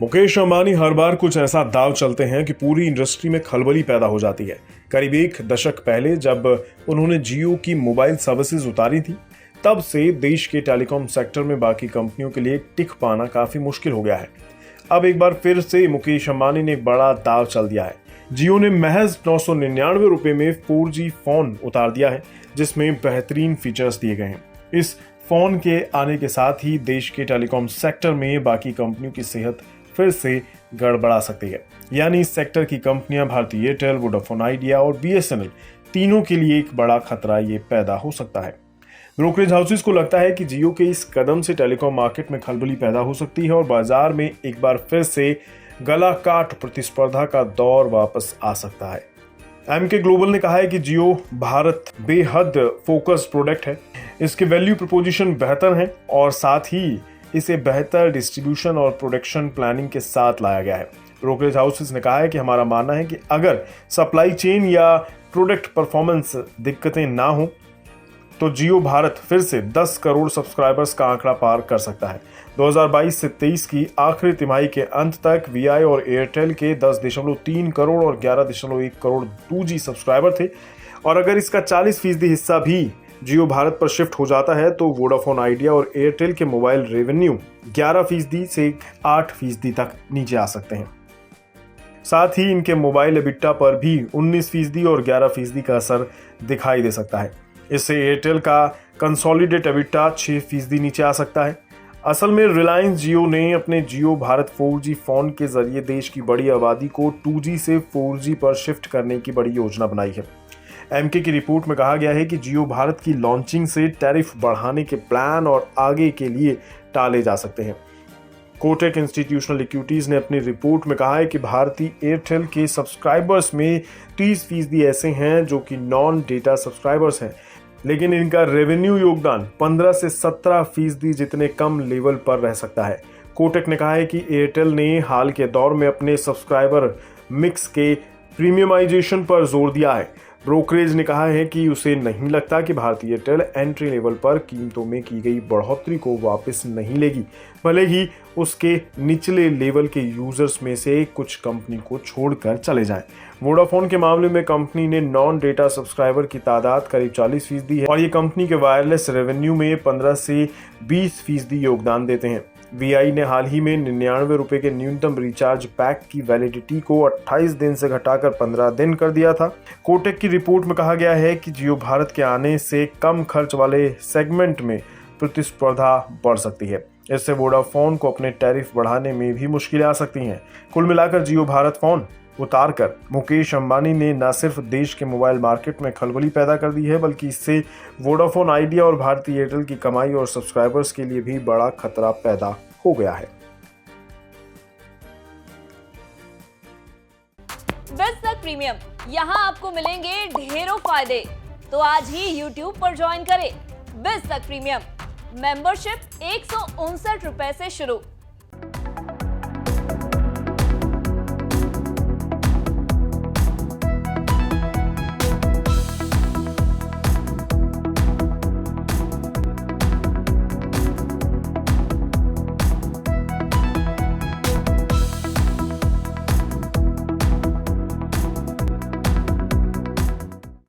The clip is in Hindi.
मुकेश अंबानी हर बार कुछ ऐसा दांव चलते हैं कि पूरी इंडस्ट्री में खलबली पैदा हो जाती है। करीब एक दशक पहले जब उन्होंने जियो की मोबाइल सर्विसेज उतारी थी, तब से देश के टेलीकॉम सेक्टर में बाकी कंपनियों के लिए टिक पाना काफी मुश्किल हो गया है। अब एक बार फिर से मुकेश अंबानी ने एक बड़ा दांव चल दिया है। जियो ने महज 999 रुपए में 4G फोन उतार दिया है, जिसमें बेहतरीन फीचर्स दिए गए हैं। इस फोन के आने के साथ ही देश के टेलीकॉम सेक्टर में बाकी कंपनियों की सेहत फिर से गड़बड़ा सकती है। यानी इस सेक्टर की कंपनियां भारती एयरटेल, वोडाफोन आइडिया और BSNL तीनों के लिए एक बड़ा खतरा ये पैदा हो सकता है। ब्रोकरेज हाउसेस को लगता है कि जियो के इस कदम से टेलीकॉम मार्केट में खलबली पैदा हो सकती है और बाजार में एक बार फिर से गला काट प्रतिस्पर्धा का दौर वापस आ सकता है। MK ग्लोबल ने कहा है कि जियो भारत बेहद फोकस्ड प्रोडक्ट है, इसके वैल्यू प्रपोजिशन बेहतर है और साथ ही इसे बेहतर डिस्ट्रीब्यूशन और प्रोडक्शन प्लानिंग के साथ लाया गया है। ब्रोकरेज हाउसेस ने कहा है कि हमारा मानना है कि अगर सप्लाई चेन या प्रोडक्ट परफॉर्मेंस दिक्कतें ना हो तो जियो भारत फिर से 10 करोड़ सब्सक्राइबर्स का आंकड़ा पार कर सकता है। 2022 से 23 की आखिरी तिमाही के अंत तक VI और एयरटेल के 10.3 करोड़ और 11.1 करोड़ 2G सब्सक्राइबर थे और अगर इसका 40% हिस्सा भी जियो भारत पर शिफ्ट हो जाता है तो वोडाफोन आइडिया और एयरटेल के मोबाइल रेवेन्यू 11% से 8% तक नीचे आ सकते हैं। साथ ही इनके मोबाइल एबिटा पर भी 19% और 11% का असर दिखाई दे सकता है। इससे एयरटेल का कंसोलिडेट एबिटा 6% नीचे आ सकता है। असल में रिलायंस जियो ने अपने जियो भारत 4G फोन के जरिए देश की बड़ी आबादी को 2G से 4G पर शिफ्ट करने की बड़ी योजना बनाई है। MK की रिपोर्ट में कहा गया है कि जियो भारत की लॉन्चिंग से टैरिफ बढ़ाने के प्लान और आगे के लिए टाले जा सकते हैं। कोटक इंस्टीट्यूशनल इक्विटीज ने अपनी रिपोर्ट में कहा है कि भारतीय एयरटेल के सब्सक्राइबर्स में 30% ऐसे हैं जो कि नॉन डेटा सब्सक्राइबर्स हैं, लेकिन इनका रेवेन्यू योगदान 15 से 17% जितने कम लेवल पर रह सकता है। कोटक ने कहा है कि एयरटेल ने हाल के दौर में अपने सब्सक्राइबर मिक्स के प्रीमियमाइजेशन पर जोर दिया है। ब्रोकरेज ने कहा है कि उसे नहीं लगता कि भारतीय एयरटेल एंट्री लेवल पर कीमतों में की गई बढ़ोतरी को वापस नहीं लेगी, भले ही उसके निचले लेवल के यूजर्स में से कुछ कंपनी को छोड़कर चले जाएं। वोडाफोन के मामले में कंपनी ने नॉन डेटा सब्सक्राइबर की तादाद करीब 40% है और ये कंपनी के वायरलेस रेवेन्यू में 15 से 20% योगदान देते हैं। VI ने हाल ही में 99 रुपए के न्यूनतम रिचार्ज पैक की वैलिडिटी को 28 दिन से घटाकर 15 दिन कर दिया था। कोटक की रिपोर्ट में कहा गया है कि जियो भारत के आने से कम खर्च वाले सेगमेंट में प्रतिस्पर्धा बढ़ सकती है। इससे वोडाफोन को अपने टैरिफ बढ़ाने में भी मुश्किलें आ सकती हैं। कुल मिलाकर जियो भारत फोन उतारकर मुकेश अंबानी ने न सिर्फ देश के मोबाइल मार्केट में खलबली पैदा कर दी है, बल्कि इससे वोडाफोन आइडिया और भारतीय एयरटेल की कमाई और सब्सक्राइबर्स के लिए भी बड़ा खतरा पैदा हो गया है। बिज़नेस प्रीमियम, यहाँ आपको मिलेंगे ढेरों फायदे, तो आज ही YouTube पर ज्वाइन करें। बिज़नेस प्रीमियम मेंबरशिप 159 रुपए से शुरू।